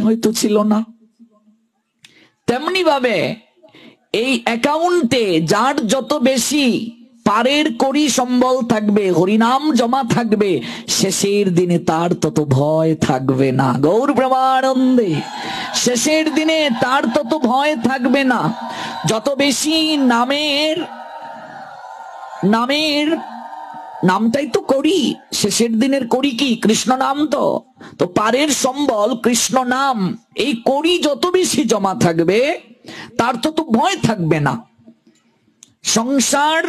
হয়তো ছিল না। তেমনি ভাবে এই অ্যাকাউন্টে যার যত বেশি পারের করি সম্বল থাকবে, হরিনাম জমা থাকবে, শেষের দিনে তার তত ভয় থাকবে না। গৌর প্রেমানন্দে, শেষের দিনে তার তত ভয় থাকবে না। যত বেশি নামটাই তো করি, শেষের দিনের করি কি কৃষ্ণ নাম। তো পারের সম্বল কৃষ্ণ নাম, এই করি যত বেশি জমা থাকবে তার তত ভয় থাকবে না। সংসার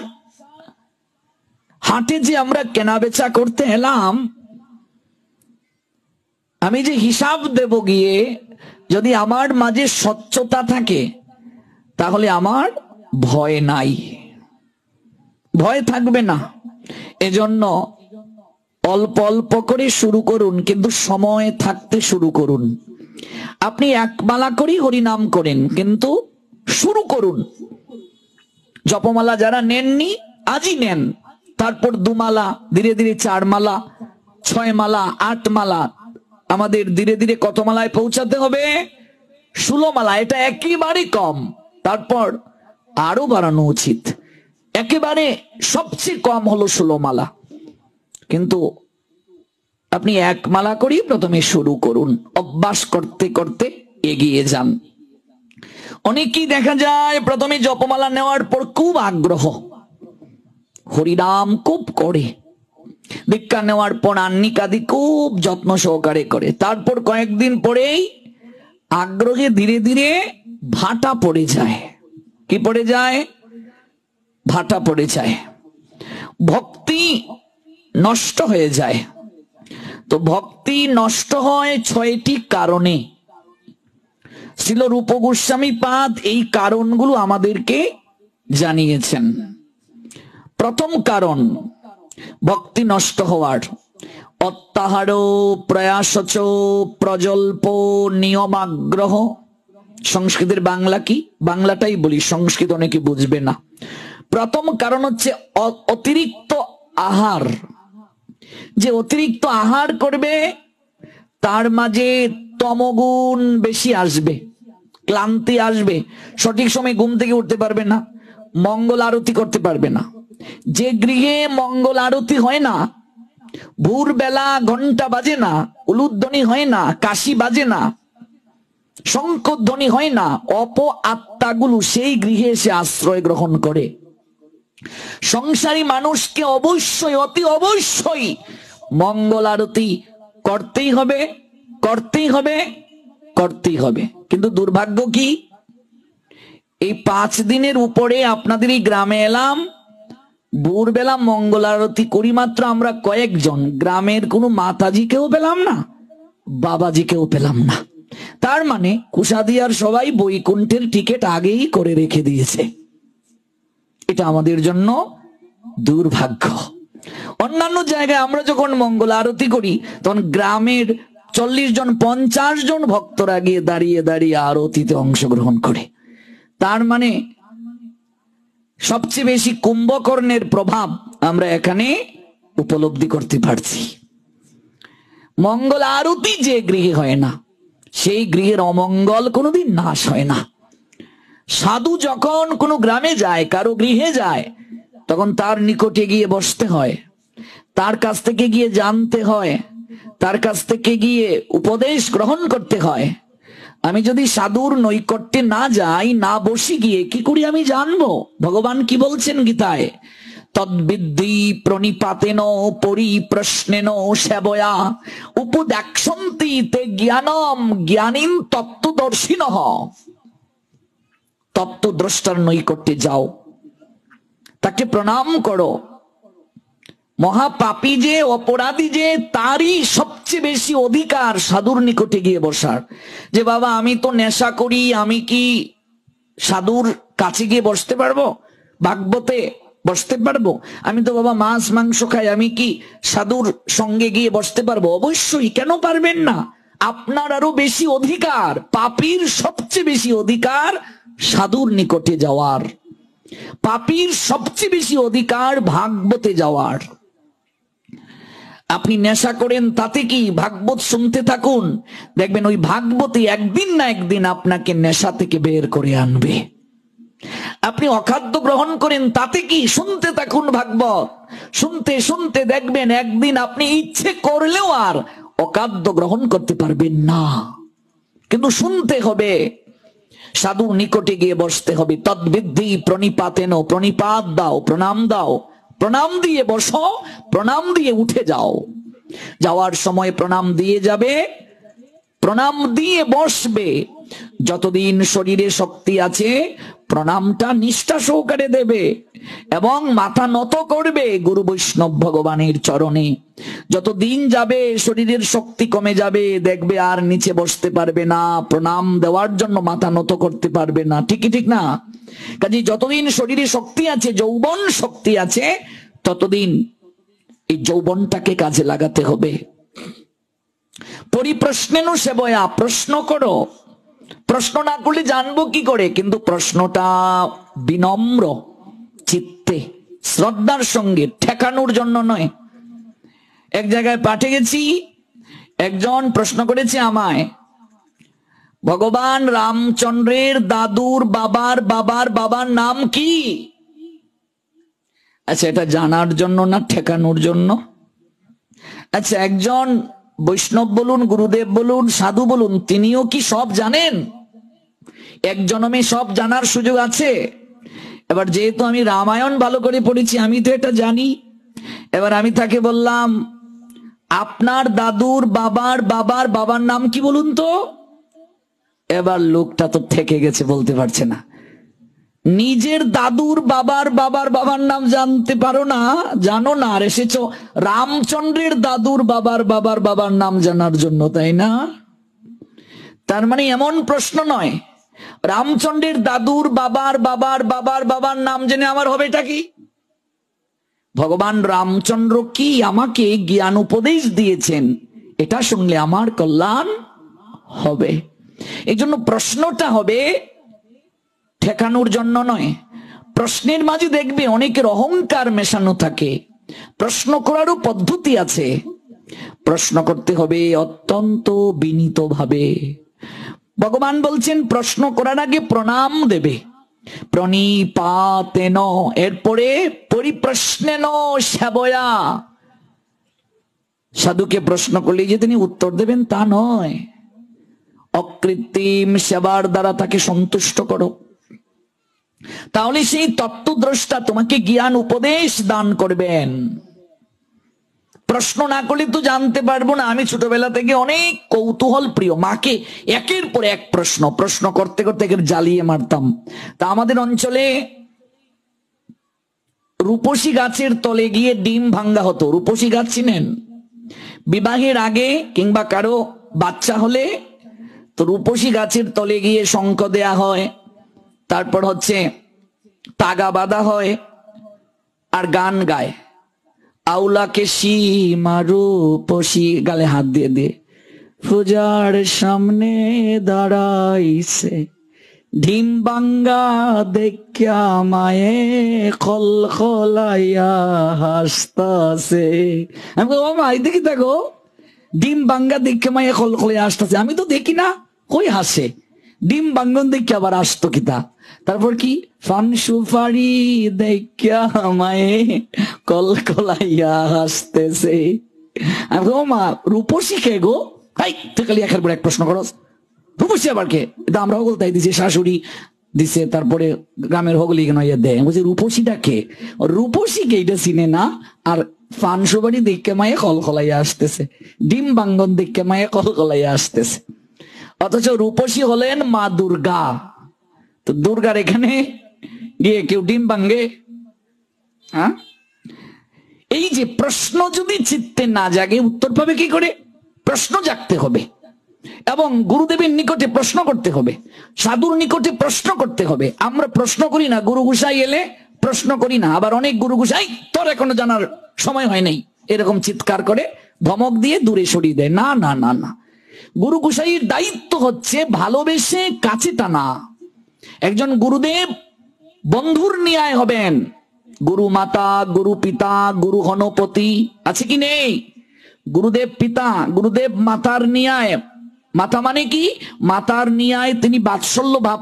হাটে যে আমরা কেনা বেচা করতে এলাম, আমি যে হিসাব দেব গিয়ে, যদি আমার মাঝে স্বচ্ছতা থাকে তাহলে আমার ভয় নাই, ভয় থাকবে না। এজন্য অল্প অল্প করে শুরু করুন, কিন্তু সময় থাকতে শুরু করুন। আপনি এক মালা করেই হরিনাম করেন, কিন্তু শুরু করুন। জপমালা যারা নেননি আজই নেন, তারপর 2 মালা, ধীরে ধীরে 4 মালা, 6 মালা, 8 মালা। আমাদের ধীরে ধীরে কত মালায় পৌঁছাতে হবে? 16 মালা। এটা একেবারে কম, তারপর আরো বাড়ানো উচিত। একেবারে সবচেয়ে কম হলো 16 মালা, কিন্তু আপনি 1 মালা করেই প্রথমে শুরু করুন। অভ্যাস করতে করতে এগিয়ে যান। অনেকেই দেখা যায় প্রথমে জপমালা নেওয়ার পর খুব আগ্রহ, হরিনাম খুব করে, দীক্ষা নেওয়ার পর আন্নিকাদি খুব যত্ন সহকারে করে, তারপর কয়েকদিন পরেই আগ্রহে ধীরে ধীরে ভাটা পড়ে যায়। কি পড়ে যায়? ভাটা পড়ে যায়, ভক্তি নষ্ট হয়ে যায়। তো ভক্তি নষ্ট হয় 6টি কারণে। শ্রীল রূপ গোস্বামী পাদ এই কারণগুলো আমাদেরকে জানিয়েছেন। প্রথম কারণ ভক্তি নষ্ট হওয়ার, অত্যাহার প্রয়াসচ প্রজল্প নিয়মাগ্রহ। সংস্কৃতের বাংলা কি? বাংলাটাই বলি, সংস্কৃত অনেকে বুঝবে না। প্রথম কারণ হচ্ছে অতিরিক্ত আহার। যে অতিরিক্ত আহার করবে তার মাঝে তমগুণ বেশি আসবে, ক্লান্তি আসবে, সঠিক সময় ঘুম থেকে উঠতে পারবে না, মঙ্গল আরতি করতে পারবে না। যে গৃহে মঙ্গল আরতি হয় না, ভোরবেলা ঘন্টা বাজে না, উলুধ্বনি হয় না, কাশি বাজে না, শঙ্খধ্বনি হয় না, অপ আত্মাগুলো সেই গৃহে এসে আশ্রয় গ্রহণ করে। সংসারী মানুষকে অবশ্যই, অতি অবশ্যই মঙ্গল আরতি করতেই হবে, করতেই হবে, করতেই হবে। কিন্তু দুর্ভাগ্য কি, এই 5 দিনের উপরে আপনাদের এই গ্রামে এলাম, ভোরবেলা মঙ্গল আরতি করি মাত্র আমরা কয়েকজন, গ্রামের কোনো মাতাজিকেও পেলাম না, বাবাজিকেও পেলাম না। তার মানে কুশাদিয়ার সবাই বৈকুণ্ঠের টিকিট আগেই করে রেখে দিয়েছে। এটা আমাদের জন্য দুর্ভাগ্য। অন্যান্য জায়গায় আমরা যখন মঙ্গল আরতি করি তখন গ্রামের 40 জন 50 জন ভক্তরা গিয়ে দাঁড়িয়ে দাঁড়িয়ে আরতিতে অংশগ্রহণ করে। তার মানে সবচেয়ে বেশি কুম্ভকর্ণের প্রভাব আমরা এখানে উপলব্ধি করতে পারছি। মঙ্গল আরতি যে গৃহে হয় না, সেই গৃহের অমঙ্গল কোনোদিন নাশ হয় না। সাধু যখন কোনো গ্রামে যায়, কারো গৃহে যায়, তখন তার নিকটে গিয়ে বসতে হয়, তার কাছ থেকে গিয়ে জানতে হয়, তার কাছ থেকে গিয়ে উপদেশ গ্রহণ করতে হয়। আমি যদি সাধুর নৈকট্যে না যাই, না বসি, গিয়ে কি করি আমি জানবো ভগবান কি বলছেন গীতায়? তদ্বিদ্ধি প্রণিপাতেন পরিপ্রশ্নেন সেবয়া উপদেক্ষন্তি তে জ্ঞানম জ্ঞানীন তত্ত্বদর্শিনঃ। তত্ত্বদ্রষ্টার নৈকট্যে যাও, তাকে প্রণাম করো। মহাপাপী যে, অপরাধী যে, তারই সবচেয়ে বেশি অধিকার সাধুর নিকটে গিয়ে বসার। যে বাবা আমি তো নেশা করি, আমি কি সাধুর কাছে গিয়ে বসতে পারবো? ভাগবতে বসতে পারবো? আমি তো বাবা মাছ মাংস খাই, আমি কি সাধুর সঙ্গে গিয়ে বসতে পারবো? অবশ্যই, কেন পারবেন না? আপনার আরো বেশি অধিকার, পাপীর সবচেয়ে বেশি অধিকার সাধুর নিকটে যাওয়ার, পাপীর সবচেয়ে বেশি অধিকার ভাগবতে যাওয়ার। আপনি নেশা করেন, তাতে কি? ভাগবত শুনতে থাকুন, দেখবেন ওই ভাগবতই একদিন না একদিন আপনাকে নেশা থেকে বের করে আনবে। আপনি অখাদ্য গ্রহণ করেন, তাতে কি? শুনতে থাকুন ভাগবত, শুনতে শুনতে দেখবেন একদিন আপনি ইচ্ছে করলেও আর অখাদ্য গ্রহণ করতে পারবেন না। কিন্তু শুনতে হবে, সাধুর নিকটে গিয়ে বসতে হবে। তদ্বিদ্ধি প্রণিপাতেন, প্রণিপাত দাও, প্রণাম দাও, প্রণাম দিয়ে বসো, প্রণাম দিয়ে উঠে যাও। যাওয়ার সময় প্রণাম দিয়ে যাবে, প্রণাম দিয়ে বসবে। যতদিন শরীরে শক্তি আছে প্রণামটা নিষ্ঠা সহকারে দেবে এবং মাথা নত করবে গুরু বৈষ্ণব ভগবানের চরণে। যতদিন যাবে শরীরের শক্তি কমে যাবে, দেখবে আর নিচে বসতে পারবে না, প্রণাম দেওয়ার জন্য মাথা নত করতে পারবে না। ঠিকই ঠিক না? কাজে যতদিন শরীরে শক্তি আছে, যৌবন শক্তি আছে, ততদিন এই যৌবনটাকে কাজে লাগাতে হবে। পরিপ্রশ্নেনু সেবয়া, প্রশ্ন করো। প্রশ্ন না করলে জানবো কি করে? কিন্তু প্রশ্নটা বিনম্র চিত্তে, শ্রদ্ধার সঙ্গে, ঠেকানোর জন্য নয়। এক জায়গায় পাঠে গেছি, একজন প্রশ্ন করেছে আমায়, ভগবান রামচন্দ্রের দাদুর বাবার বাবার বাবার নাম কি? আচ্ছা, এটা জানার জন্য না ঠেকানোর জন্য? আচ্ছা, একজন বৈষ্ণব বলুন, গুরুদেব বলুন, সাধু বলুন, তিনিও কি সব জানেন? এক জন্মে সব জানার সুযোগ আছে? এবার যেহেতু আমি রামায়ণ ভালো করে পড়েছি, আমি তো এটা জানি। এবার আমি তাকে বললাম, আপনার দাদুর বাবার বাবার বাবার নাম কি বলুন তো? এবার লোকটা তো থেকে গেছে, বলতে পারছে না। নিজের দাদুর বাবার বাবার বাবার নাম জানতে পারো না, জানো না, আর এসেছো রামচন্দ্রের দাদুর বাবার বাবার বাবার নাম জানার জন্য, তাই না? তার মানে এমন প্রশ্ন নয়, রামচন্দ্রের দাদুর বাবার বাবার বাবার বাবার নাম জেনে আমার হবেটা কি? ভগবান রামচন্দ্র কি আমাকে জ্ঞান উপদেশ দিয়েছেন, এটা শুনলে আমার কল্যাণ হবে। এই জন্য প্রশ্নটা হবে ঠেকানোর জন্য নয়। প্রশ্নের মাঝে দেখবে অনেকের অহংকার মেশানো থাকে। প্রশ্ন করারও পদ্ধতি আছে। প্রশ্ন করতে হবে অত্যন্ত বিনীত ভাবে। ভগবান বলছেন প্রশ্ন করার আগে প্রণাম দেবে, প্রণিপাতেন, এরপরে পরিপ্রশ্নেন সেবয়া। সাধুকে প্রশ্ন করলে যে তিনি উত্তর দেবেন তা নয়, অকৃত্রিম সেবার দ্বারা তাকে সন্তুষ্ট করো, তাহলে সেই তত্ত্বদ্রষ্টা তোমাকে জ্ঞান উপদেশ দান করবেন। প্রশ্ন না করলে তো জানতে পারবো না। আমি ছোটবেলা থেকে অনেক কৌতূহল প্রিয়, মাকে একের পর এক প্রশ্ন করতে করতে জ্বালিয়ে মারতাম। তা আমাদের অঞ্চলে রূপসী গাছের তলে গিয়ে ডিম ভাঙ্গা হতো। রূপসী গাছ চিনেন? বিবাহের আগে কিংবা কারো বাচ্চা হলে তো রূপসী গাছের তলে গিয়ে শঙ্খ দেয়া হয়, তারপর হচ্ছে তাগা বাঁধা হয় আর গান গায়, আউলাকে সীমা রূপসী, গালে হাত দিয়ে দিয়ে পূজার সামনে দাঁড়াইছে, ডিম বাঙ্গা দেখিয়া মায়ে খলখলাইয়া হাসতাছে। আমি বলবো, ও মা দেখি দেখো, ডিম বাঙ্গা দেখে মায়ে খলখলাইয়া হাসতাছে। আমি তো দেখি না, কই হাসে? ডিম বাঙ্গন দেখে আবার আসতো কিতা? তারপর কি ফান সুপারি দেখিয়া মায়ে কলকলাইয়া হাসতেছে। আমি বলবো, মা রূপসী কে গো? হাই, তুই খালি একের পর এক প্রশ্ন করস, রূপসী আবার কে? এটা আমরাও বলতাই দিছি, শাশুড়ি দিছে, তারপরে গ্রামের হগলি কেন দেয়। বলছি রূপসীটা কে? রূপসী কে এটা চিনে না। আর ফান সুপারি দেখে মায়ে কলকলাইয়া আসতেছে, ডিম বাঙ্গন দেখে মায়ে কলকলাইয়া আসতেছে। অথচ রূপসী হলেন মা দুর্গা। তো দুর্গার এখানে গিয়ে কেউ ডিম ভাঙ্গে? হ্যাঁ? এই যে প্রশ্ন যদি চিত্তে না জাগে, উত্তর পাবে কি করে? প্রশ্ন জাগতে হবে এবং গুরুদেবের নিকটে প্রশ্ন করতে হবে, সাধুর নিকটে প্রশ্ন করতে হবে। আমরা প্রশ্ন করি না, গুরু গোসাই এলে প্রশ্ন করি না। আবার অনেক গুরু গোসাই তোর এখনো জানার সময় হয় নাই এরকম চিৎকার করে ধমক দিয়ে দূরে সরিয়ে দেয়। না না না না, গুরু গোসাইয়ের দায়িত্ব হচ্ছে ভালোবেসে কাছে টানা। একজন গুরুদেব বন্ধুর ন্যায় হবেন। গুরু মাতা, গুরু পিতা, গুরু হনপতি আছে কি নেই? গুরুদেব পিতা, গুরুদেব মাতার নিয়ায়, মাতা মানে কি? মাতার নিয়ায় তিনি বাৎসল্য ভাব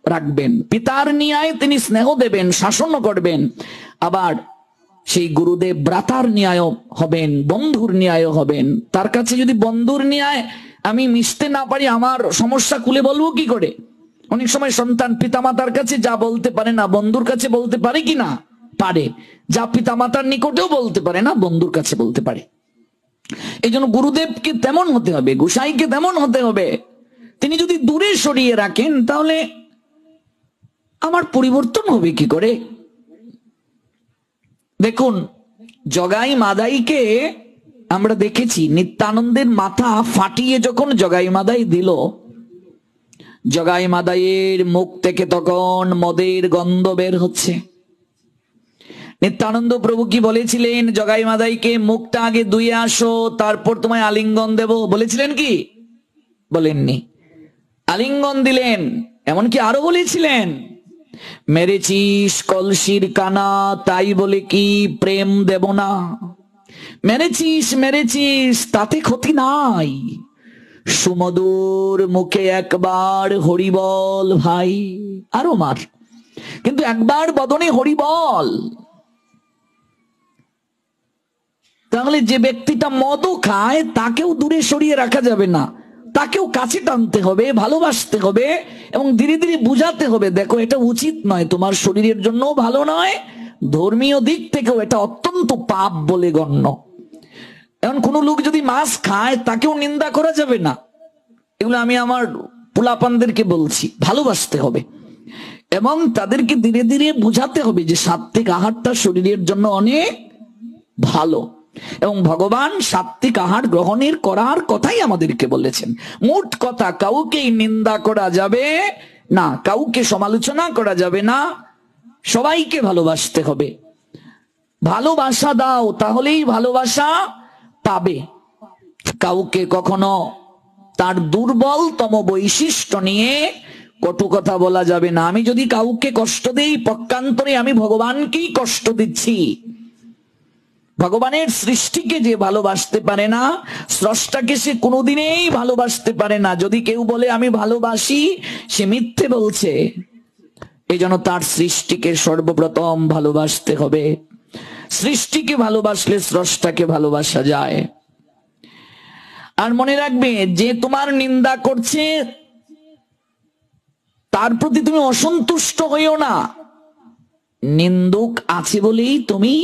রাখবেন, পিতার নিয়ায় তিনি স্নেহ দেবেন, শাসন করবেন। আবার সেই গুরুদেব ভ্রাতার ন্যায় হবেন, বন্ধুর ন্যায় হবেন। তার কাছে যদি বন্ধুর ন্যায় আমি মিশতে না পারি, আমার সমস্যা খুলে বলবো কি করে? অনেক সময় সন্তান পিতামাতার কাছে যা বলতে পারে না, বন্ধুর কাছে বলতে পারে কি না? পারে। যা পিতামাতার নিকটেও বলতে পারে না, বন্ধুর কাছে বলতে পারে। এই জন্য গুরুদেবকে তেমন হতে হবে, গোসাইকে তেমন হতে হবে। তিনি যদি দূরে সরিয়ে রাখেন, তাহলে আমার পরিবর্তন হবে কি করে? দেখুন, জগাই মাদাইকে আমরা দেখেছি, নিত্যানন্দের মাথা ফাটিয়ে যখন জগাই মাদাই দিল, জগাই মাদাইয়ের মুখ থেকে তখন মদের গন্ধ বের হচ্ছে। নিত্যানন্দ প্রভু কি বলেছিলেন জগাই মাদাইকে? মুখটা আগে ধুয়ে আসো, তারপর তোমায় আলিঙ্গন দেব, বলেছিলেন কি? বলেননি। আলিঙ্গন দিলেন। এমনকি আরো বলেছিলেন, মেরেছিস কলসির কানা, তাই বলে কি প্রেম দেব না? মেরেছিস মেরেছিস, তাতে ক্ষতি নাই, সুমধুর মুখে একবার হরিবল ভাই। আরো মার, কিন্তু একবার বদনে হরিবল। তাহলে যে ব্যক্তিটা মদও খায়, তাকেও দূরে সরিয়ে রাখা যাবে না, তাকেও কাছে টানতে হবে, ভালোবাসতে হবে এবং ধীরে ধীরে বুঝাতে হবে, দেখো এটা উচিত নয়, তোমার শরীরের জন্য ভালো নয়, ধর্মীয় দিক থেকেও এটা অত্যন্ত পাপ বলে গণ্য। এখন কোন লোক যদি মাছ খায়, তাকেও নিন্দা করা যাবে না। এগুলো আমি আমার পোলাপানদেরকে বলছি, ভালোবাসতে হবে এবং তাদেরকে ধীরে ধীরে বুঝাতে হবে যে সাত্ত্বিক আহারটা শরীরের জন্য অনেক ভালো এবং ভগবান সাত্ত্বিক আহার গ্রহণের করার কথাই আমাদেরকে বলেছেন। মোট কথা, কাউকেই নিন্দা করা যাবে না, কাউকে সমালোচনা করা যাবে না, সবাইকে ভালোবাসতে হবে। ভালোবাসা দাও, তাহলেই ভালোবাসা পাবে। কাউকে কখনো তার দুর্বলতম বৈশিষ্ট্য নিয়ে কটু কথা বলা যাবে না। আমি যদি কাউকে কষ্ট দেই, পক্ষান্তরে আমি ভগবানকেই কষ্ট দিচ্ছি। ভগবানের সৃষ্টিকে যে ভালোবাসতে পারে না, স্রষ্টাকে সে কোনোদিনেই ভালোবাসতে পারে না। যদি কেউ বলে আমি ভালোবাসি, সে মিথ্যে বলছে। এই জন্য তার সৃষ্টিকে সর্বপ্রথম ভালোবাসতে হবে। সৃষ্টিকে ভালোবাসলে স্রষ্টাকে ভালোবাসা যায়। আর মনে রাখবে, যে তোমার নিন্দা করছে তার প্রতি তুমি অসন্তুষ্ট হইও না। নিন্দুক আছে বলেই তুমি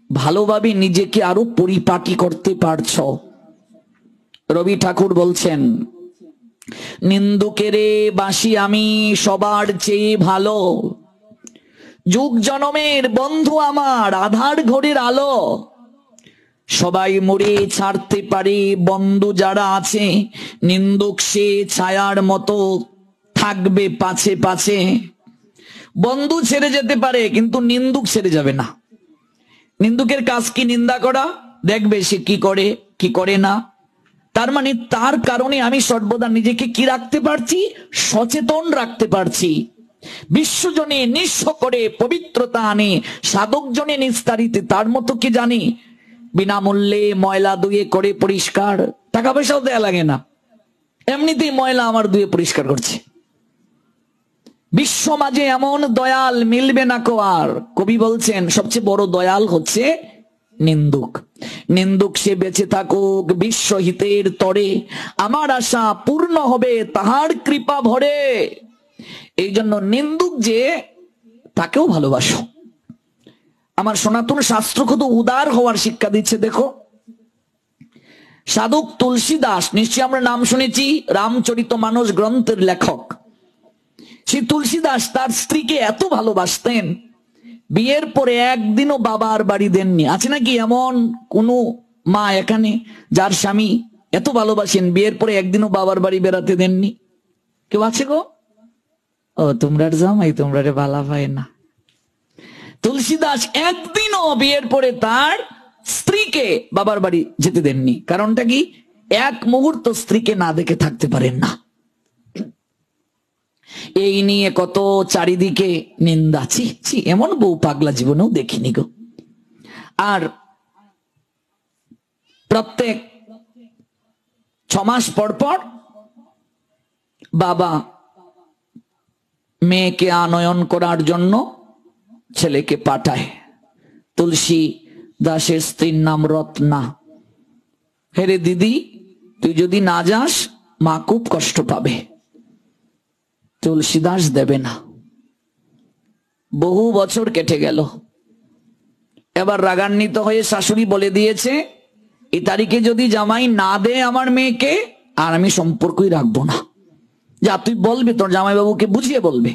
ভালোভাবে নিজেকে আরো পরিপাটি করতে পারছ। রবি ঠাকুর বলছেন, নিন্দুকেরে বাসি আমি সবার চেয়ে ভালো, যুগ জনমের বন্ধু আমার আধার ঘরের আলো, সবাই মরে ছাড়তে পারে বন্ধু যারা আছে, নিন্দুক সে ছায়ার মতো থাকবে পাছে পাছে। বন্ধু ছেড়ে যেতে পারে, কিন্তু নিন্দুক ছেড়ে যাবে না। নিন্দুকের কাজ কি? নিন্দা করা। দেখবে সে কি করে কি করে না। তার মানে তার কারণে আমি সর্বদা নিজেকে কি রাখতে পারছি? সচেতন রাখতে পারছি। বিশ্বজনে নিঃস্ব করে পবিত্রতা আনে, সাধক জনে নিস্তারিতে। তার মতো কি জানি বিনামূল্যে ময়লা ধুয়ে করে পরিষ্কার, টাকা পয়সাও দেয়া লাগে না, এমনিতেই ময়লা আমার ধুয়ে পরিষ্কার করছে। বিশ্ব মাঝে এমন দয়াল মিলবে না কো আর। কবি বলছেন সবচেয়ে বড় দয়াল হচ্ছে নিন্দুক। নিন্দুক সে বেঁচে থাকুক বিশ্বহিতের তরে, আমার আশা পূর্ণ হবে তাহার কৃপা ভরে। এই জন্য নিন্দুক যে, তাকেও ভালোবাসো। আমার সনাতন শাস্ত্র কত উদার হওয়ার শিক্ষা দিচ্ছে দেখো। সাধক তুলসী দাস, নিশ্চয়ই আমরা নাম শুনেছি, রামচরিতমানস গ্রন্থের লেখক। সেই তুলসী দাস তার স্ত্রীকে এত ভালোবাসতেন, বিয়ের পরে একদিনও বাবার বাড়ি দেননি। আছে নাকি এমন কোন মা এখানে যার স্বামী এত ভালোবাসেন, বিয়ের পরে একদিনও বাবার বাড়ি বেড়াতে দেননি? কেউ আছে গো? ও তোমরা জামাই, তোমরা বালা পায় না। তুলসী দাস একদিনও বিয়ের পরে তার স্ত্রীকে বাবার বাড়ি যেতে দেননি। কারণটা কি? এক মুহূর্ত স্ত্রীকে না দেখে থাকতে পারেন না। এই নিয়ে কত চারিদিকে নিন্দা, ছি এমন বউ পাগলা জীবনেও দেখিনি গো। আর প্রত্যেক 6 মাস পর পর বাবা মেয়েকে আনয়ন করার জন্য ছেলেকে পাঠায়। তুলসী দাসের স্ত্রীর নাম রত্না। হেরে দিদি, তুই যদি না যাস মা খুব কষ্ট পাবে। তুলসী দাস দেবে না। বহু বছর কেটে গেল। এবার রাগান্বিত হয়ে শাশুড়ি বলে দিয়েছে, এই তারিখে যদি জামাই না দে আমার মেয়েকে, আর আমি সম্পর্কই রাখবো না। যা তুই বলবি, তোর জামাইবাবুকে বুঝিয়ে বলবে।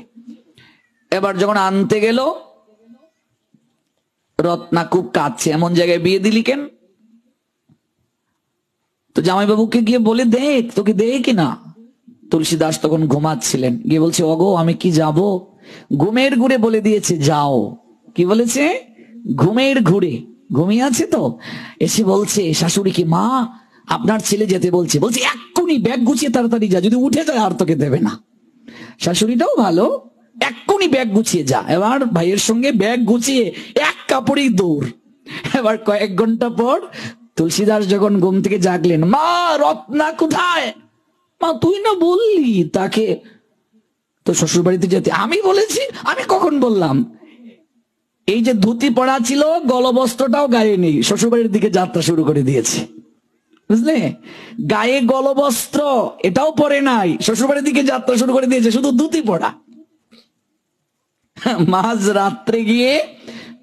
এবার যখন আনতে গেল, রত্না খুব কাঁদছে, এমন জায়গায় বিয়ে দিলি কেন? তো জামাইবাবুকে গিয়ে বলে দেখ, তোকে দে কিনা। তুলসী দাস তখন ঘুমাচ্ছিলেন, গিয়ে বলছে, ওগো আমি কি যাব? ঘুমের ঘুরে বলে দিয়েছে যাও। কি বলেছে? ঘুমের ঘুরে। ঘুমিয়ে আছে তো, এসে বলছে শাশুড়ি কি, মা আপনার ছেলে যেতে বলছে। বলছে এক্ষুনি ব্যাগ গুছিয়ে তাড়াতাড়ি যা, যদি উঠে যায় আর তোকে দেবে না। শাশুড়িটাও ভালো, এক্ষুনি ব্যাগ গুছিয়ে যা। এবার ভাইয়ের সঙ্গে ব্যাগ গুছিয়ে এক কাপড়েই দৌড়। এবার কয়েক ঘন্টা পর তুলসীদাস যখন ঘুম থেকে জাগলেন, মা রত্না কোথায়? মা তুই না বললি তাকে তো শ্বশুর বাড়িতে যেতে। আমি বলেছি? আমি কখন বললাম? এই যে ধুতি পড়া ছিল, গলবস্ত্রটাও গায়ে নেই, শ্বশুর বাড়ির দিকে যাত্রা শুরু করে দিয়েছে। বুঝলে, গায়ে গলবস্ত্র এটাও পরে নাই, শ্বশুর বাড়ির দিকে যাত্রা শুরু করে দিয়েছে, শুধু ধুতি পড়া। মাঝ রাত্রে গিয়ে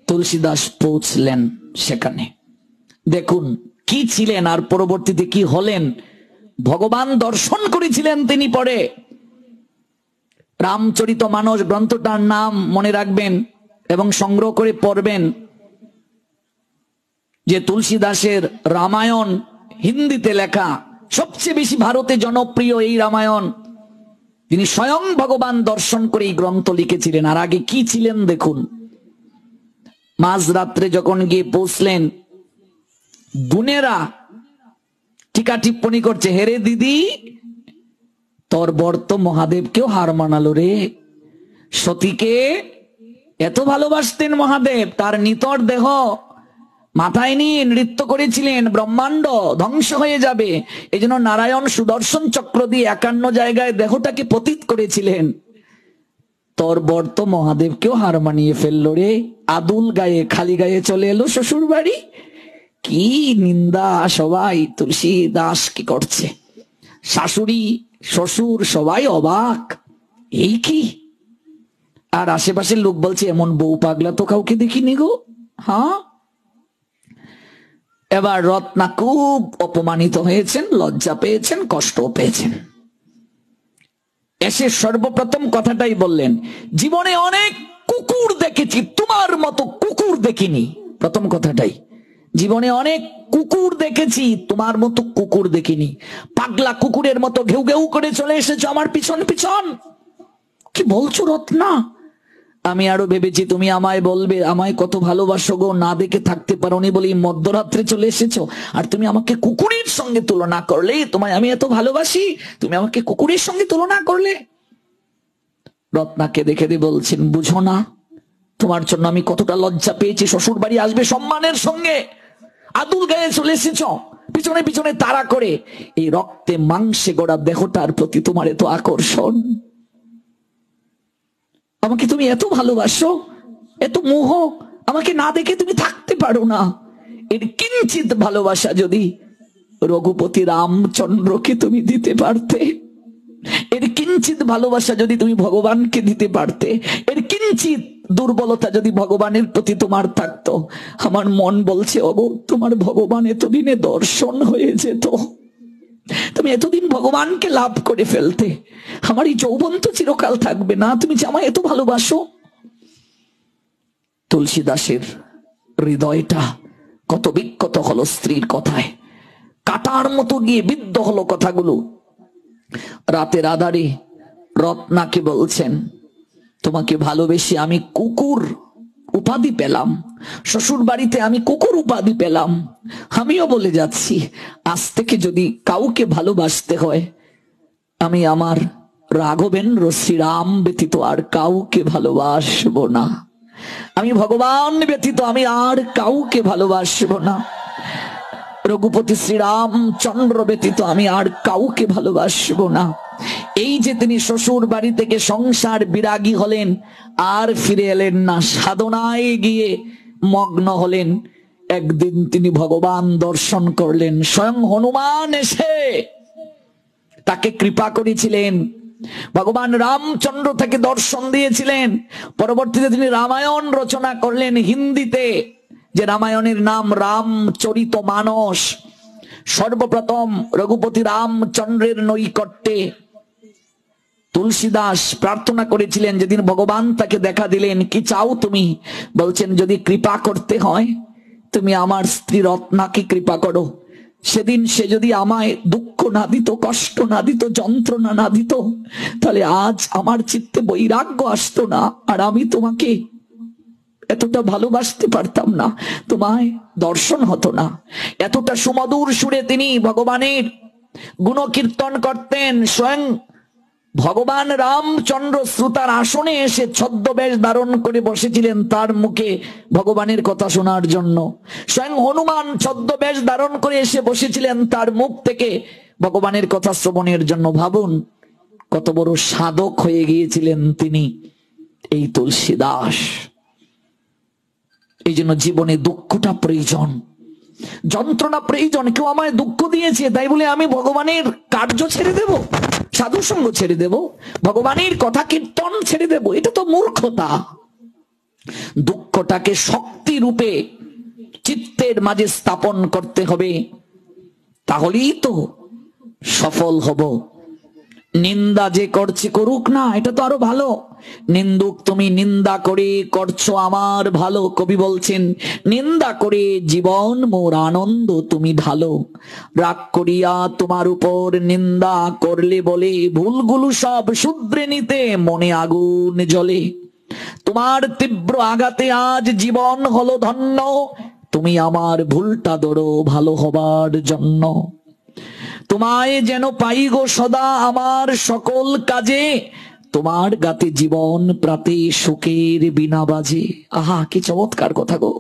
তুলসীদাস পৌঁছলেন সেখানে। দেখুন কি ছিলেন আর পরবর্তীতে কি হলেন। ভগবান দর্শন করেছিলেন তিনি পরে। রামচরিতমানস গ্রন্থটার নাম মনে রাখবেন এবং সংগ্রহ করে পড়বেন। যে তুলসীদাসের রামায়ণ হিন্দিতে লেখা, সবচেয়ে বেশি ভারতে জনপ্রিয় এই রামায়ণ। তিনি স্বয়ং ভগবান দর্শন করে এই গ্রন্থ লিখেছিলেন। আর আগে কি ছিলেন দেখুন। মাঝ রাত্রে যখন গিয়ে পৌঁছলেন, বোনেরা টিকা টিপ্পণী করছে, হেরে দিদি তোর বর তো মহাদেবকেও হার মানালো রে। সতীকে এত ভালোবাসতেন মহাদেব, তার নিতর দেহ মাথায় নিয়ে নৃত্য করেছিলেন, ব্রহ্মাণ্ড ধ্বংস হয়ে যাবে, এই জন্য নারায়ণ সুদর্শন চক্র দিয়ে 51 জায়গায় দেহটাকে পতিত করেছিলেন। তোর বর তো মহাদেবকেও হার মানিয়ে ফেললো রে। আদুল গায়ে খালি গায়ে চলে এলো শ্বশুর বাড়ি। কি নিন্দা! সবাই তুলসী দাস কি করছে, শাশুড়ি শ্বশুর সবাই অবাক, এই কি? আর আশেপাশের লোক বলছে এমন বউ পাগলা তো কাউকে দেখিনি গো। হ্যাঁ, এবার রত্না খুব অপমানিত হয়েছেন, লজ্জা পেয়েছেন, কষ্ট পেয়েছেন। এসে সর্বপ্রথম কথাটাই বললেন, জীবনে অনেক কুকুর দেখেছি, তোমার মতো কুকুর দেখিনি। প্রথম কথাটাই, জীবনে অনেক কুকুর দেখেছি, তোমার মতো কুকুর দেখিনি। পাগলা কুকুরের মতো ঘেউ ঘেউ করে চলে এসেছো আমার পিছন পিছন। কি বলছো রত্না? আমি আরো ভেবেছি তুমি আমায় বলবে আমায় কত ভালোবাসো গো, না দেখে থাকতে পারোনি বলেই মধ্যরাত্রে চলে এসেছো। আর তুমি আমাকে কুকুরের সঙ্গে তুলনা করলে, তোমায় আমি এত ভালোবাসি, তুমি আমাকে কুকুরের সঙ্গে তুলনা করলে। রত্নাকে দেখে দিয়ে বলছেন, বুঝো না তোমার জন্য আমি কতটা লজ্জা পেয়েছি। শ্বশুর বাড়ি আসবে সম্মানের সঙ্গে, আদুল গায়ে চলে এসেছ, পিছনে পিছনে তাড়া করে। এই রক্তে মাংসে গড়া দেহটার প্রতি তোমার এত আকর্ষণ, আমাকে তুমি এত ভালোবাসো, এত মোহ, আমাকে না দেখে তুমি থাকতে পারো না। এর কিঞ্চিত ভালোবাসা যদি রঘুপতি রামচন্দ্রকে তুমি দিতে পারতে, এর কিঞ্চিত ভালোবাসা যদি তুমি ভগবানকে দিতে পারতে, এর কিঞ্চিত দুর্বলতা যদি ভগবানের প্রতি তোমার থাকতো, আমার মন বলছে ওগো তোমার ভগবান এতদিনে দর্শন হয়ে যেত, তুমি এতদিন ভগবানকে লাভ করে ফেলতে, আমার এই যৌবন তো চিরকাল থাকবে না, তুমি যে আমায় এত ভালোবাসো। তুলসীদাসের হৃদয়টা কত বিক্ষত হলো স্ত্রীর কথায়, কাটার মতো গিয়ে বিদ্ধ হলো কথাগুলো। রাতের আধারে রত্নাকে বলছেন, তোমাকে ভালোবেসে আমি কুকুর উপাধি পেলাম, শ্বশুর বাড়িতে আমি কুকুর উপাধি পেলাম। আমিও বলে যাচ্ছি, আজ থেকে যদি কাউকে ভালোবাসতে হয়, আমি আমার রাঘবেন্দ্র শ্রীরাম ব্যতীত আর কাউকে ভালোবাসবো না, আমি ভগবান ব্যতীত আমি আর কাউকে ভালোবাসবো না। রঘুপতি শ্রীরামচন্দ্র ব্যতীত আমি আর কাউকে ভালোবাসবো না। এই যে তিনি শ্বশুর বাড়ি থেকে সংসার বিরাগী হলেন, আর ফিরে এলেন না, সাধনায় গিয়ে মগ্ন হলেন। একদিন তিনি ভগবান দর্শন করলেন, স্বয়ং হনুমান এসে তাকে কৃপা করেছিলেন। ভগবান রামচন্দ্র তাকে দর্শন দিয়েছিলেন। পরবর্তীতে তিনি রামায়ণ রচনা করলেন হিন্দিতে, যে রামায়ণের নাম রামচরিতমানস। সর্বপ্রথম রঘুপতি রামচন্দ্রের নৈকট্যে তুলসীদাস প্রার্থনা করেছিলেন। যেদিন ভগবান তাকে দেখা দিলেন, কি চাও তুমি? বলছেন, যদি কৃপা করতে হয় তুমি আমার স্ত্রী রত্নাকে কৃপা করো। সেদিন সে যদি আমায় দুঃখ না দিত, কষ্ট না দিত, যন্ত্রণা না দিত, তাহলে আজ আমার চিত্তে বৈরাগ্য আসতো না, আর আমি তোমাকে এতটা ভালোবাসতে পারতাম না, তোমায় দর্শন হতো না। এতটা সুমধুর সুরে তিনি ভগবানের গুণকীর্তন করতেন। স্বয়ং ভগবান রামচন্দ্র শ্রোতার আসনে এসে ছদ্মবেশ ধারণ করে বসেছিলেন তার মুখে ভগবানের কথা শোনার জন্য। স্বয়ং হনুমান ছদ্মবেশ ধারণ করে এসে বসেছিলেন তার মুখ থেকে ভগবানের কথা শ্রবণের জন্য। ভাবুন কত বড় সাধক হয়ে গিয়েছিলেন তিনি, এই তুলসীদাস। এই জন্য জীবনে দুঃখটা প্রয়োজন, যন্ত্রণা প্রয়োজন। কেউ আমায় দুঃখ দিয়েছে তাই বলে আমি ভগবানের কার্য ছেড়ে দেব, সাধু সঙ্গ ছেড়ে দেব, ভগবানের কথা কীর্তন ছেড়ে দেব? এটা তো মূর্খতা। দুঃখটাকে শক্তি রূপে চিত্তের মাঝে স্থাপন করতে হবে, তাহলেই তো সফল হব। নিন্দা যে করছে করুক না, এটা তো আরো ভালো। নিন্দুক তুমি নিন্দা করে করছো আমার ভালো। কবি বলছেন, নিন্দা করে জীবন মোর আনন্দ তুমি ঢালো। রাগ করিয়া তোমার উপর নিন্দা করলে বলে, ভুলগুলো সব শুধরে নিতে মনে আগুন জ্বলে। তোমার তীব্র আঘাতে আজ জীবন হলো ধন্য, তুমি আমার ভুলটা ধরো ভালো হবার জন্য। তোমায় যেন পাই গো সদা আমার সকল কাজে, তোমার গাতে জীবন প্রাতে সুখের বিনা বাজে। আহা, কি চমৎকার কথা গো,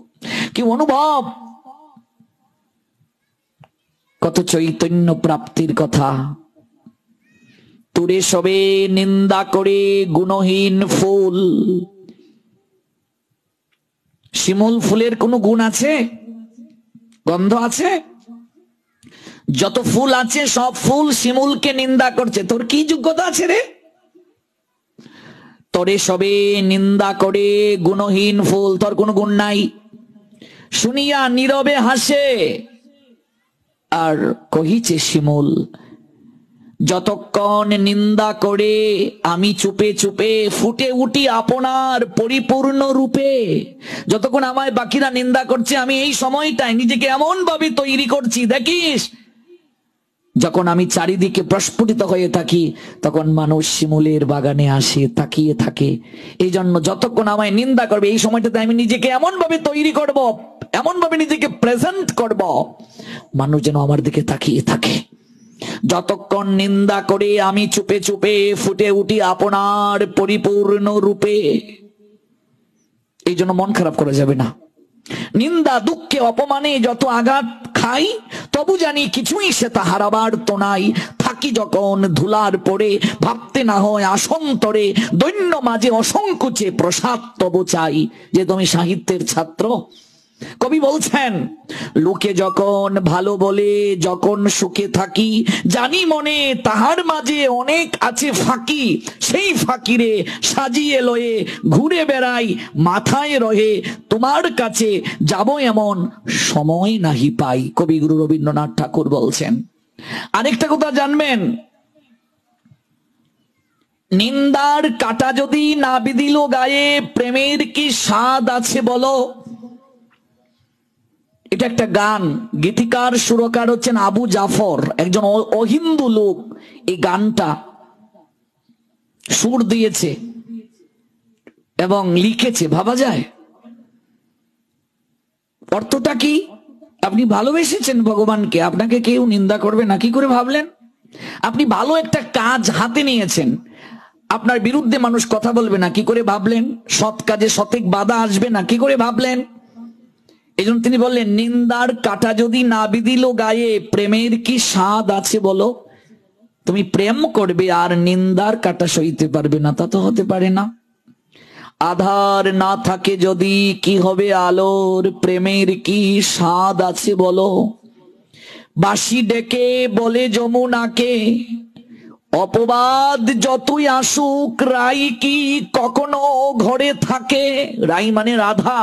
কি অনুভব, কত চৈতন্য প্রাপ্তির কথা। তুরে সবে নিন্দা করে গুণহীন ফুল। শিমুল ফুলের কোনো গুণ আছে? গন্ধ আছে? যত ফুল আছে সব ফুল শিমুলকে নিন্দা করছে। তোর কি যোগ্যতা আছে রে? তোরে সবে নিন্দা করে গুণহীন ফুল, তোর কোনো গুণ নাই। শুনিয়া নীরবে হাসে আর কহিছে শিমুল, যতক্ষণ নিন্দা করে আমি চুপে চুপে ফুটে উঠি আপনার পরিপূর্ণ রূপে। যতক্ষণ আমায় বাকিরা নিন্দা করছে, আমি এই সময়টায় নিজেকে এমন ভাবে তৈরি করছি, দেখিস যখন আমি চারিদিকে প্রস্ফুটিত হয়ে থাকি তখন মানুষ শিমুলের বাগানে আসে, তাকিয়ে থাকে। এই জন্য যতক্ষণ আমায় নিন্দা করবে এই সময়টাতে আমি নিজেকে এমন ভাবে তৈরি করব, এমন ভাবে নিজেকে প্রেজেন্ট করব, মানুষ যেন আমার দিকে তাকিয়ে থাকে। যতক্ষণ নিন্দা করে আমি চুপে চুপে ফুটে উঠি আপনার পরিপূর্ণ রূপে। এই জন্য মন খারাপ করা যাবে না। নিন্দা দুঃখে অপমানে যত আঘাত খাই, তবু জানি কিছুই সে তা হারাবার তো নাই। থাকি যখন ধুলার পরে, ভাবতে না হয় আসন্তরে, দৈন্য মাঝে অসংকোচে প্রসাদ তবু চাই। যে তুমি সাহিত্যের ছাত্র, কবি বলছেন, লোকে যখন ভালো বলে যখন সুখে থাকি, জানি মনে তাহার মাঝে অনেক আছে ফাঁকি। সেই ফাঁকিরে সাজিয়ে লয়ে ঘুরে বেড়াই, মাথায় রহে তোমার কাছে যাব এমন সময় নাহি পাই। কবিগুরু রবীন্দ্রনাথ ঠাকুর বলছেন। আরেকটা কথা জানবেন, নিন্দার কাটা যদি না বিদিল গায়ে, প্রেমের কি স্বাদ আছে বলো। এটা একটা গান, গীতিকার সুরকার হচ্ছেন আবু জাফর, একজন অহিন্দু লোক। এই গানটা সুর দিয়েছে এবং লিখেছে। ভাবা যায় অর্থটা কি? আপনি ভালোবেসেছেন ভগবানকে, আপনাকে কেউ নিন্দা করবে না, কি করে ভাবলেন? আপনি ভালো একটা কাজ হাতে নিয়েছেন, আপনার বিরুদ্ধে মানুষ কথা বলবে না, কি করে ভাবলেন? সৎ কাজে সঠিক বাধা আসবে না, কি করে ভাবলেন? এই জন্য তিনি বললেন, নিন্দার কাঁটা যদি না বিধিল গায়ে, প্রেমের কি স্বাদ আছে বলো? তুমি প্রেম করবে আর নিন্দার কাঁটা সইতে পারবে না, তা তো হতে পারে না। আধার না থাকে যদি কি হবে আলোর, প্রেমের কি স্বাদ আছে বলো? বাঁশি ডেকে বলে যমুনাকে, অপবাদ যতই আসুক রাই কি কখনো ঘরে থাকে? রাই মানে রাধা।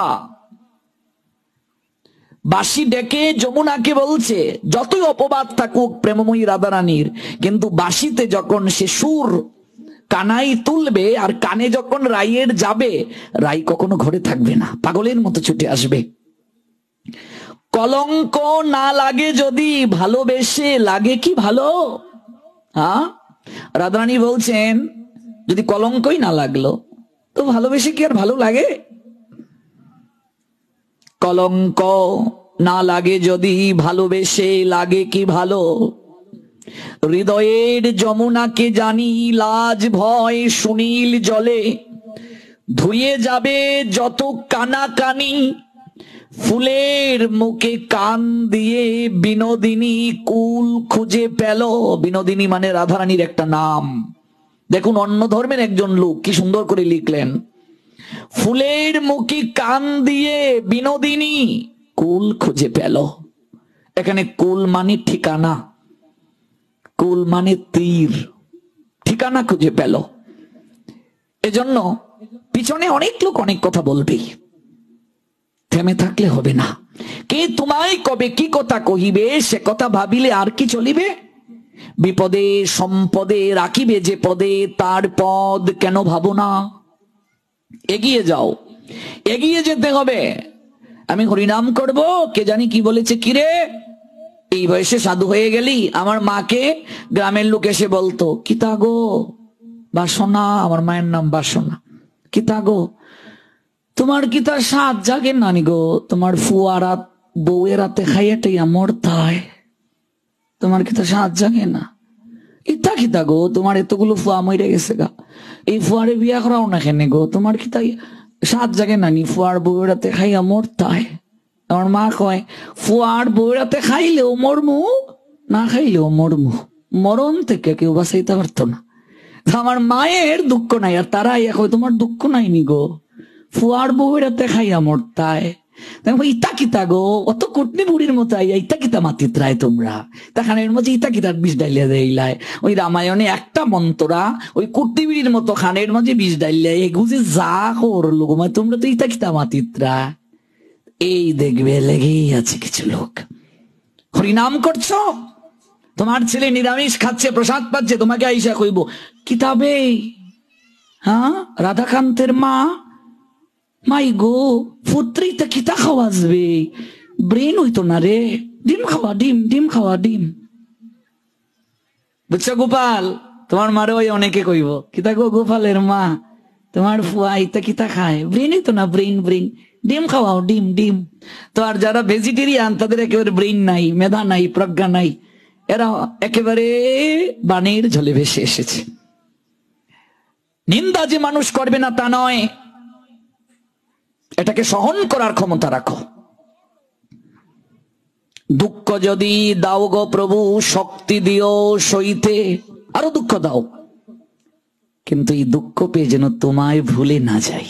বাঁশি ডেকে যমুনাকে বলছে যতই অপবাদ থাকুক প্রেমময়ী রাধারানীর, কিন্তু বাঁশিতে যখন সে সুর কানাই তুলবে আর কানে যখন রাইয়ের যাবে, রাই কখনো ঘরে থাকবে না, পাগলের মতো ছুটে আসবে। কলঙ্ক না লাগে যদি ভালোবেসে, লাগে কি ভালো? হ্যাঁ, রাধারানী বলছেন যদি কলঙ্কই না লাগলো তো ভালোবেসে কি আর ভালো লাগে? কলঙ্ক না লাগে যদি ভালোবেসে, লাগে কি ভালো? হৃদয়ের যমুনাকে জানি লাজ ভয় সুনীল জলে, ধুয়ে যাবে যত কানাকানি, ফুলের মুখে কান দিয়ে বিনোদিনী কুল খুঁজে পেল। বিনোদিনী মানে রাধারানীর একটা নাম। দেখুন অন্য ধর্মের একজন লোক কি সুন্দর করে লিখলেন, ফুলের মুখে কান দিয়ে বিনোদিনী কুল খুঁজে পেল। এখানে কুল মানে ঠিকানা, কুল মানে তীর, ঠিকানা খুঁজে পেল। এজন্য পিছনে অনেক লোক অনেক কথা বলবে, থেমে থাকলে হবে না। কে তোমায় কবে কি কথা কহিবে, সে কথা ভাবিলে আর কি চলিবে? বিপদে সম্পদে রাখিবে যে পদে, তার পদ কেন ভাবো না? এগিয়ে যাও, এগিয়ে যেতে হবে। আমি হরিনাম করব, কে জানি কি বলেছে, কিরে এই বয়সে সাধু হয়ে গেলি? আমার মাকে গ্রামের লোক এসে বলতো, কিতা গো বাসনা, আমার মায়ের নাম বাসনা, কিতা গো তোমার কিতা সাত জাগে নানি গো, তোমার ফুয়ারা বউয়ের রাতে খাইয়াটাইয়া মরতায়, তোমার কিতা সাত জাগে না? ইতা কিতা গো তোমার এতগুলো ফুয়া মরে গেছে গা, এই ফুয়ারে বিয়া করাও না কেন গো, তোমার কিতা সাত জাগে নানি, ফুয়ার বউয়ের রাতে খাইয়া মরতায়? আমার মা কয়, ফুয়ার বউয়ের রাতে খাইলেও মরমু, না খাইলেও মরমু, মরণ থেকে কেউ বাঁচাইতে পারতো না। আমার মায়ের দুঃখ নাই, আর তারা ইয়া কয় তোমার দুঃখ নাইনি গো, ফুয়ার বউয়ের রাতে খাইয়া মরতায়। ইতা কিতা গো, অত কুটনি বুড়ির মতো আইয়া ইতা কিতা মাতিত রায় তোমরা, তাখানের মধ্যে ইতা কিতার বিষ ডাইলিয়া দেইলাই। ওই রামায়ণে একটা মন্ত্রা ওই কুটনি বুড়ির মতো খানের মাঝে বিষ ডাইলিয়া এগুজে যা করলো, তোমরা তো ইতা কিতা মাতিতরা। এই দেখবে লেগেই আছে কিছু লোক। হরিনাম করছো, তোমার ছেলে নিরামিষ খাচ্ছে, প্রসাদ পাচ্ছে, তোমাকে আইসা কইব কিতাবে, হ্যাঁ রাধাকান্তের মা, মাই গো পুত্রীতে কিতা খাওয়াজবে, ব্রেন হইতো না রে, ডিম খাওয়া ডিম, ডিম খাওয়া ডিম। বুঝছো গোপাল, তোমার মারে ওই অনেকে কইব, কিতা গো গোপালের মা, তোমার ফুয়া ইতা কিতা খায়, ব্রেন হইতো না, ব্রেন ব্রেন, ডিম খাওয়াও ডিম ডিম। তো আর যারা ভেজিটেরিয়ান তাদের একেবারে ব্রেন নাই, মেধা নাই, প্রজ্ঞা নাই, এরা একেবারে বানের ঝলে ভেসে এসেছে। নিন্দা যে মানুষ করবে না তা নয়, এটাকে সহন করার ক্ষমতা রাখো। দুঃখ যদি দাও গো প্রভু, শক্তি দিও সইতে, আরো দুঃখ দাও, কিন্তু এই দুঃখ পেয়ে যেন তোমায় ভুলে না যাই,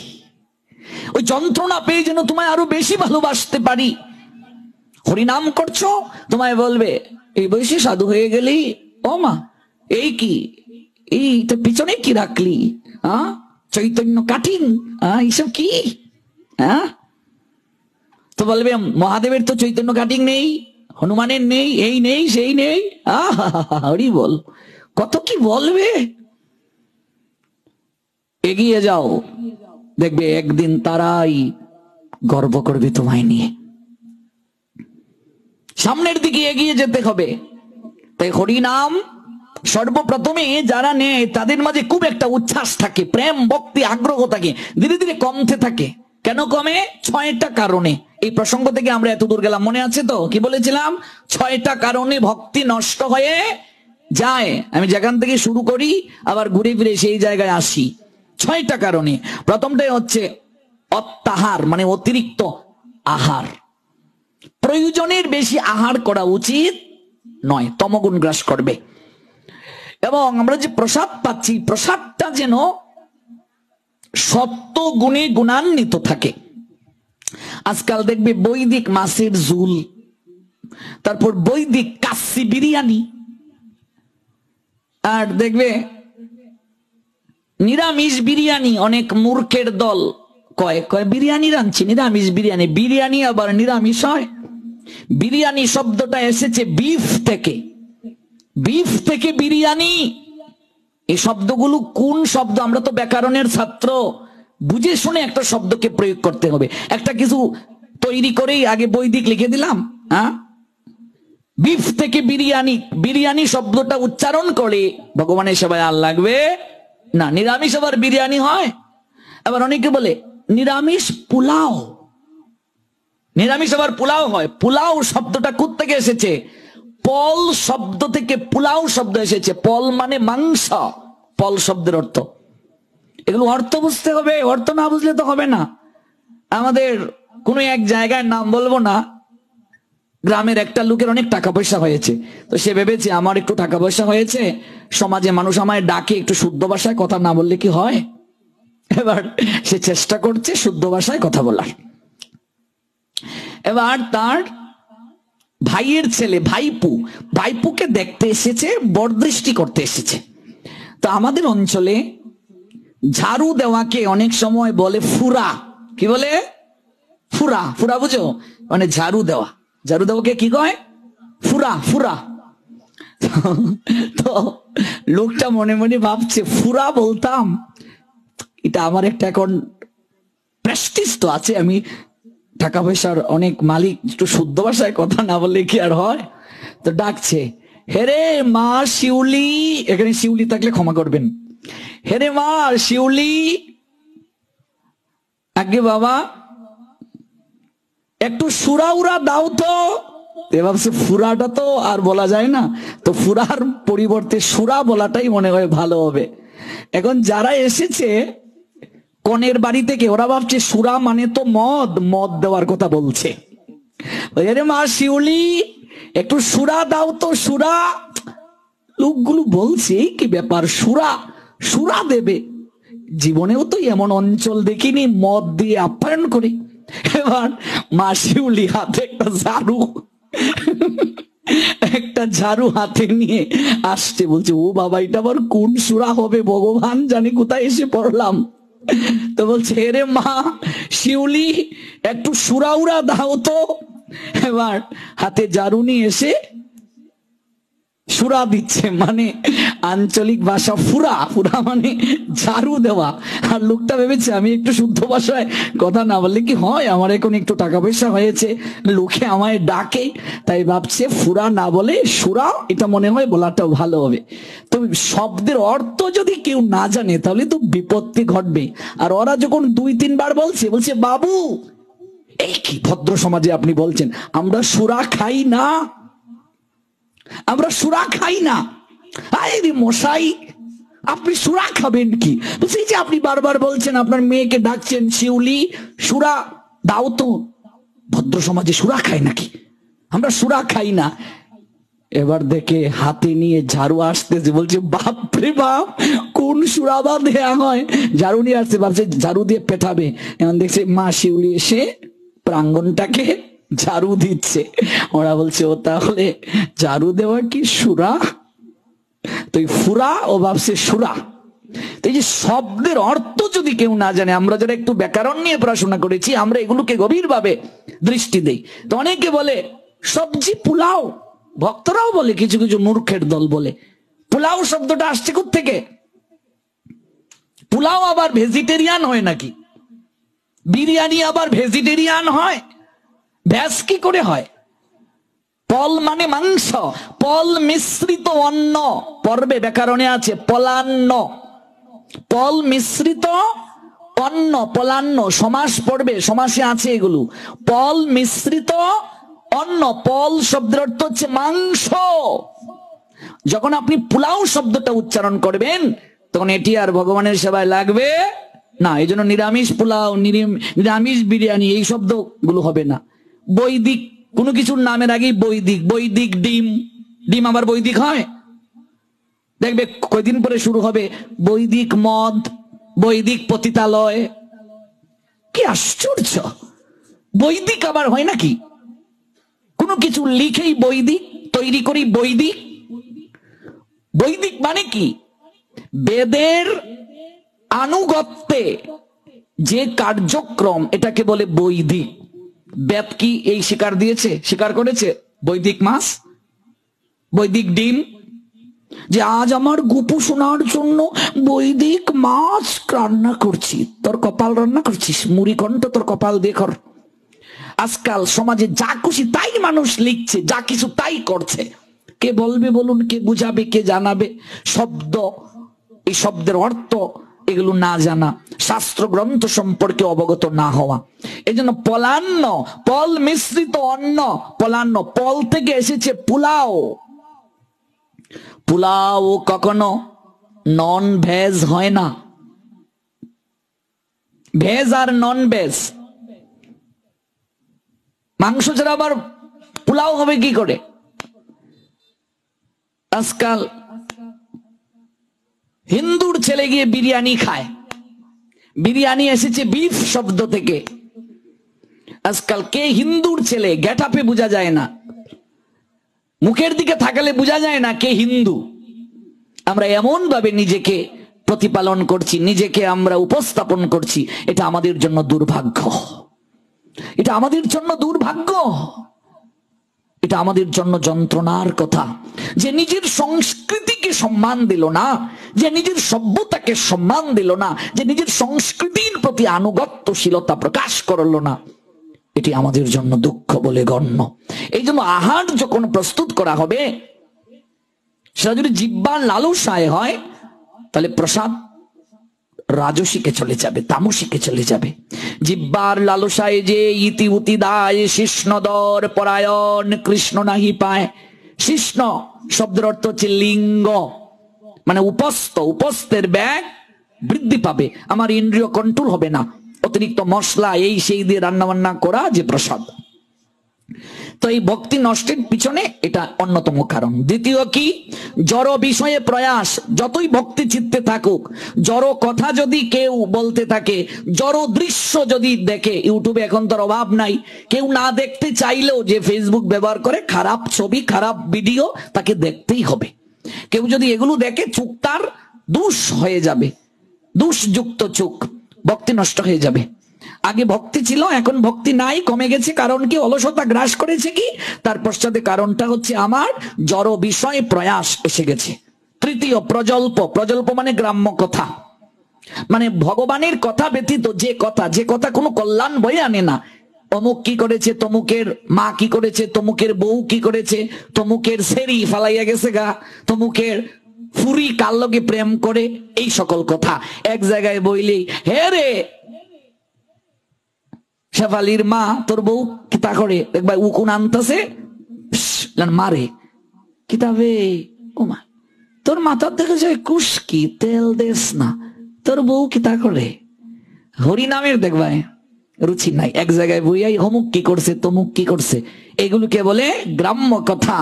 ওই যন্ত্রণা পেয়ে যেন তোমায় আরো বেশি ভালোবাসতে পারি। হরিনাম করছো, তোমায় বলবে এই বয়সে সাধু হয়ে গেলি, ও মা এই কি, এই তো পিছনে কি রাখলি, হ্যাঁ চৈতন্য কাঠিন, এইসব কি, হ্যাঁ তো বলবে মহাদেবের তো চৈতন্য কাটিং নেই, হনুমানের নেই, এই নেই সেই নেই, হরি বল, কত কি বলবে। এগিয়ে যাও, দেখবে একদিন তারাই গর্ব করবে তোমায় নিয়ে। সামনের দিকে এগিয়ে যেতে হবে। তাই হরিনাম সর্বপ্রথমে যারা নেয় তাদের মাঝে খুব একটা উচ্ছ্বাস থাকে, প্রেম ভক্তি আগ্রহ থাকে, ধীরে ধীরে কমতে থাকে। কেন কমে? 6টা কারণে। এই প্রসঙ্গ থেকে আমরা এত দূর গেলাম, মনে আছে তো কি বলেছিলাম? 6টা কারণে ভক্তি নষ্ট হয়ে যায়। আমি যেখান থেকে শুরু করি আবার ঘুরে ফিরে সেই জায়গায় আসি। 6টা কারণে। প্রথমটাই হচ্ছে অত্যাহার, মানে অতিরিক্ত আহার। প্রয়োজনের বেশি আহার করা উচিত নয়, তমগুণ গ্রাস করবে। এবং আমরা যে প্রসাদ পাচ্ছি, প্রসাদটা যেন সত্য গুণে গুণান্বিত থাকে। আজকাল দেখবে বৈদিক মাছের ঝুল, তারপর বৈদিক কাচ্চি বিরিয়ানি, আর দেখবে নিরামিষ বিরিয়ানি। অনেক মূর্খের দল কয় কয় বিরিয়ানি রাঁধছি, নিরামিষ বিরিয়ানি। বিরিয়ানি আবার নিরামিষ হয়? বিরিয়ানি শব্দটা এসেছে বিফ থেকে, বিফ থেকে বিরিয়ানি। এই শব্দগুলো কোন শব্দ? আমরা তো ব্যাকরণের ছাত্র, বুঝে শুনে একটা শব্দকে প্রয়োগ করতে হবে। একটা কিছু তৈরি করেই আগে বৈদিক লিখে দিলাম। হ্যাঁ, বিফ থেকে বিরিয়ানি, বিরিয়ানি শব্দটা উচ্চারণ করে ভগবানের সেবায় আর লাগবে না। নিরামিষ আবার বিরিয়ানি হয়। আবার অনেকে বলে নিরামিষ পোলাও, নিরামিষ আবার পোলাও হয়। পোলাও শব্দটা কোথা থেকে এসেছে? পল শব্দ থেকে পোলাও শব্দ এসেছে। পল মানে মাংস, পল শব্দের অর্থ। এগুলো অর্থ বুঝতে হবে, অর্থ না বুঝলে তো হবে না। আমাদের কোনো এক জায়গায় নাম বলবো না, গ্রামের একটা লোকের অনেক টাকা পয়সা হয়েছে, তো সে ভেবেছে আমার একটু টাকা পয়সা হয়েছে, সমাজে মানুষ আমায় ডাকে, একটু শুদ্ধ ভাষায় কথা না বললে কি হয়? এবার সে চেষ্টা করছে শুদ্ধ ভাষায় কথা বলার। এবার তার ভাইয়ের ছেলে ভাইপু, ভাইপুকে দেখতে এসেছে, বরদৃষ্টি করতে এসেছে। তো আমাদের অঞ্চলে ঝাড়ু দেওয়াকে অনেক সময় বলে ফুরা। কি বলে? ফুরা। ফুরা বুঝো? মানে ঝাড়ু দেওয়া। ঝাড়ু দেওয়াকে কি কয়? ফুরা। ফুরা। তো লোকটা মনে মনে ভাবছে ফুরা বলতাম, এটা আমার একটা এখন প্রেস্টিজ তো আছে, আমি টাকা পয়সার অনেক মালিক, একটু শুদ্ধ ভাষায় কথা না বললে কি আর হয়? তো ডাকছে, হেরে মা শিউলি। এখানে শিউলি থাকলে ক্ষমা করবেন। হেরে মা শিউলি, আগে বাবা একটু সুরা উরা দাও তো। ভাবছে ফুরাটা তো আর বলা যায় না, তো ফুরার পরিবর্তে সুরা বলাটাই মনে হয় ভালো হবে। এখন যারা এসেছে কনের বাড়ি থেকে, ওরা ভাবছে সুরা মানে তো মদ, মদ দেওয়ার কথা বলছে। আরে মা শিউলি একটু সুরা দাও তো, সুরা। লোকগুলো বলছে কি ব্যাপার, সুরা? সুরা দেবে? জীবনেও তো এমন অঞ্চল দেখিনি মদ দিয়ে আপ্যায়ন করে। এবার মা শিউলি হাতে একটা ঝাড়ু, একটা ঝাড়ু হাতে নিয়ে আসছে, বলছে ও বাবা এটা আবার কোন সুরা হবে, ভগবান জানি কোথায় এসে পড়লাম। তো বলছে রে মা শিউলি একটু সুরাউরা দাও তো। এবার হাতে ঝাড়ু নিয়ে এসে সুরা দিচ্ছে, মানে আঞ্চলিক ভাষা ফুরা। ফুরা মানে ঝাড়ু দেওয়া। আর লোকটা ভেবেছে আমি একটু শুদ্ধ ভাষায় কথা না বললে কি হয়, আমার এখন একটু টাকা পয়সা হয়েছে, লোকে আমায় ডাকে, তাই ভাবছে ফুরা না বলে সুরা, এটা মনে হয় বলাটা ভালো হবে। তো শব্দের অর্থ যদি কেউ না জানে তাহলে তো বিপত্তি ঘটবে। আর ওরা যখন 2-3 বার বলছে, বলছে বাবু এই কি ভদ্র সমাজে আপনি বলছেন আমরা সুরা খাই না, আমরা সুরা খাই না। আরে মশাই আপনি সুরা খাবেন কি? বলছি যে আপনি বারবার বলছেন, আপনার মেয়েকে ডাকছেন শিউলি সুরা দাও তো। ভদ্র সমাজে সুরা খায় নাকি? আমরা সুরা খাই না। এবার দেখে হাতে নিয়ে ঝাড়ু আসতেছে, বলছে বাপরে বাপ কোন সুরা বা দেয়া হয়। ঝাড়ু নিয়ে আসছে, ভাবছে ঝাড়ু দিয়ে পেটাবে। এখন দেখছে মা শিউলি এসে প্রাঙ্গনটাকে ঝাড়ু দিচ্ছে। ওরা বলছে ও তাহলে ঝাড়ু দেওয়া কি সুরা? তো ফুরা ও ভাবছে সুরা। তো এই যে শব্দের অর্থ যদি কেউ না জানে, আমরা যারা একটু ব্যাকরণ নিয়ে পড়াশোনা করেছি, আমরা এগুলোকে গভীর ভাবে দৃষ্টি দেই। তো অনেকে বলে সবজি পোলাও, ভক্তরাও বলে, কিছু কিছু মূর্খের দল বলে পোলাও শব্দটা আসছে কোত্থেকে? পোলাও আবার ভেজিটেরিয়ান হয় নাকি? বিরিয়ানি আবার ভেজিটেরিয়ান হয়? ভেজ কি করে হয়? পল মানে মাংস, পল মিশ্রিত অন্ন, পর্বে ব্যাকরণে আছে পলান্ন, পল মিশ্রিত অন্ন, পলান্ন। সমাস পড়বে, সমাসে আছে এগুলো। পল মিশ্রিত অন্ন, পল শব্দের অর্থ হচ্ছে মাংস। যখন আপনি পোলাও শব্দটা উচ্চারণ করবেন তখন এটি আর ভগবানের সেবায় লাগবে না। এই জন্য নিরামিষ পোলাও, নিরামিষ বিরিয়ানি এই শব্দগুলো হবে না। বৈদিক কোনো কিছুর নামের আগেই বৈদিক। বৈদিক ডিম, ডিম আবার বৈদিক হয়? দেখবে কয়দিন পরে শুরু হবে বৈদিক মদ, বৈদিক পতিতালয়। কি আশ্চর্য! বৈদিক আবার হয় নাকি? কোনো কিছু লিখেই বৈদিক, তৈরি করি বৈদিক। বৈদিক মানে কি? বেদের আনুগত্যে যে কার্যক্রম, এটাকে বলে বৈদিক। বেদ কি এই স্বীকার দিয়েছে, স্বীকার করেছে? বৈদিক মাছ, বৈদিক ডিম, যে আজ আমার গুপু শোনার জন্য বৈদিক মাছ রান্না করছি। তোর কপাল রান্না করছিস, মুড়ি কণ্ঠ তোর কপাল দিয়ে কর। আজকাল সমাজে যা খুশি তাই মানুষ লিখছে, যা কিছু তাই করছে। কে বলবে বলুন, কে বুঝাবে, কে জানাবে? শব্দ, এই শব্দের অর্থ এগুলো না জানা, শাস্ত্র গ্রন্থ সম্পর্কে অবগত না হওয়া। এই জন্য পলান্ন, পল মিশ্রিত অন্ন, পলান্ন, পল থেকে এসেছে পোলাও। পোলাও কখনো নন ভেজ হয় না। ভেজ আর নন ভেজ, মাংস ছাড়া আবার পোলাও হবে কি করে? আজকাল হিন্দুর ছেলে গিয়ে বিরিয়ানি খায়। বিরিয়ানি এসেছে বিফ শব্দ থেকে। আজকাল কে হিন্দুর ছেলে গেট আপে বোঝা যায় না, মুখের দিকে থাকালে বোঝা যায় না কে হিন্দু। আমরা এমন ভাবে নিজেকে প্রতিপালন করছি, নিজেকে আমরা উপস্থাপন করছি, এটা আমাদের জন্য দুর্ভাগ্য। এটা আমাদের জন্য দুর্ভাগ্য, এটা আমাদের জন্য যন্ত্রণার কথা। যে নিজের সংস্কৃতিকে সম্মান দিল না, যে নিজের সভ্যতাকে সম্মান দিল না, যে নিজের সংস্কৃতির প্রতি আনুগত্যশীলতা প্রকাশ করলো না, এটি আমাদের জন্য দুঃখ বলে গণ্য। এই জন্য আহার যখন প্রস্তুত করা হবে, সেটা যদি জিহ্বার লালসায় হয়, তাহলে প্রসাদ রাজসিকে চলে যাবে, তামসিকে চলে যাবে। জিহ্বার লালসায় যে ইতি উতি দায়, শিষ্ণদর পরায়ণ কৃষ্ণ নাহি পায়। শিষ্ণ শব্দের অর্থ হচ্ছে লিঙ্গ, মানে উপস্থ, উপস্থের ব্যাগ বৃদ্ধি পাবে, আমার ইন্দ্রিয় কন্ট্রোল হবে না। অতিরিক্ত মশলা এই সেই দিয়ে রান্না বান্না করা যে প্রসাদ, তো এই ভক্তি নষ্টের পিছনে এটা অন্যতম কারণ। দ্বিতীয় কি? জড় বিষয়ে প্রয়াস। যতই ভক্তি চিত্তে থাকুক, জড় কথা যদি কেউ বলতে থাকে, জড় দৃশ্য যদি দেখে, ইউটিউবে এখন তার অভাব নাই, কেউ না দেখতে চাইলেও যে ফেসবুক ব্যবহার করে, খারাপ ছবি খারাপ ভিডিও তাকে দেখতেই হবে। কেউ যদি এগুলো দেখে, চোখ তার দুষ হয়ে যাবে, দুষযুক্ত চোখ, ভক্তি নষ্ট হয়ে যাবে। আগে ভক্তি ছিল, এখন ভক্তি নাই, কমে গেছে। কারণ কি? অলসতা গ্রাস করেছে। কি তার পশ্চাতে কারণটা হচ্ছে আমার জড় বিষয় প্রয়াস এসে গেছে। তৃতীয় প্রজল্প। প্রজল্প মানে গ্রাম্য কথা, মানে ভগবানের কথা ব্যতীত যে কথা, যে কথা কোনো কল্যাণ বয়ে আনে না। অমুক কি করেছে, তমুকের মা কি করেছে, তমুকের বউ কি করেছে, তমুকের সেরি ফালাইয়া গেছে গা, তমুকের ফুরি কার লগে প্রেম করে, এই সকল কথা এক জায়গায় বইলেই, হে রে শেফালির মা, তোর বউ কিতা করে, দেখবা উকুন আনতেছে মারে, কিতাবে ও মা তোর মাথার দেখে যায় কুস্কি, তেল দেশ না, তোর বউ কিতা করে। হরি নামের দেখবা রুচি নাই, এক জায়গায় বইয়াই অমুক কি করছে, তমুক কি করছে, এগুলোকে বলে গ্রাম্য কথা।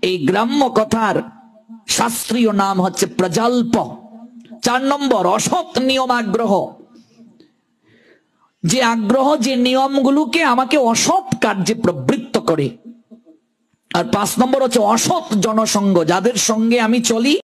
এই গ্রাম্য কথার শাস্ত্রীয় নাম হচ্ছে প্রজল্প। 4 নম্বর অসৎ নিয়ম আগ্রহ। যে আগ্রহ, যে নিয়মগুলোকে আমাকে অসৎ কার্যে প্রবৃত্ত করে। আর 5 নম্বর হচ্ছে অসৎ জনসঙ্গ, যাদের সঙ্গে আমি চলি